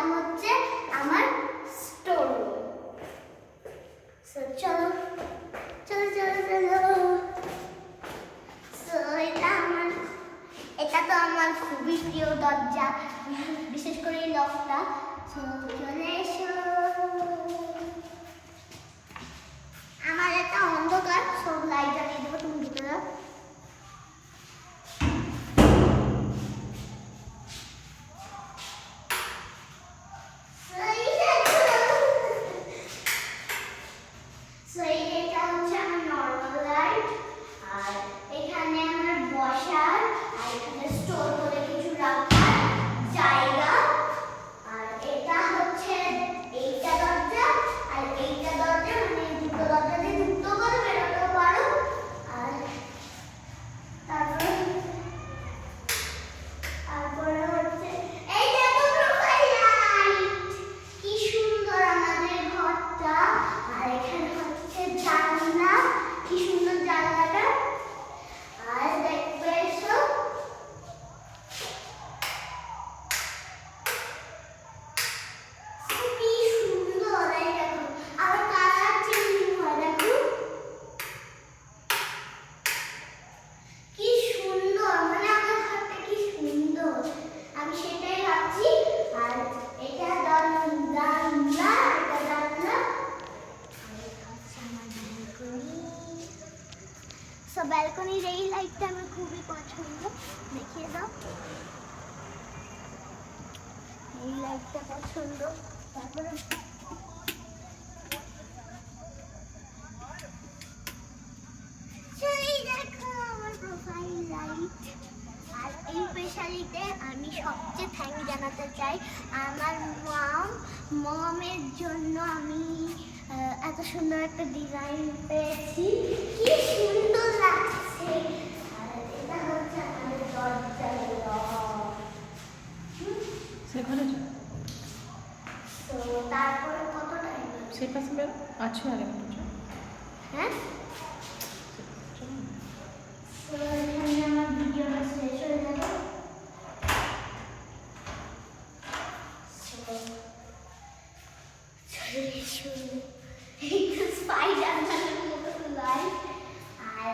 এটা হচ্ছে আমার স্টোর রুম। চলো চলো চলো চলো। এটা তো আমার খুবই প্রিয় দরজা, বিশেষ করে এই লকটা। চলে এসো। আমার একটা অন্ধকার, সব লাইট জ্বালিয়ে দেবো, তুমি ভিতরে। ব্যালকনির এই লাইটটা আমার খুবই পছন্দ, দেখিয়ে দাও। এই লাইটটা পছন্দ। তারপরে দেখো আমার প্রোফাইল লাইট। আর এই স্পেশালিতে আমি সবচেয়ে থ্যাংক জানাতে চাই আমার মমের জন্য। আমি এত সুন্দর একটা ডিজাইন পেয়েছি, কি সুন্দর লাগছে। আর এটা হচ্ছে আমাদের দরজার লক। সেখানে তো তারপরে কত টাইম সেই পাশে বেরো আছো আগে হ্যাঁ। তো এখানে আমার ভিডিওটা শেষ হয়ে যাবে। চলে এসো। স্পাইডারম্যানের মতো লাইট। আর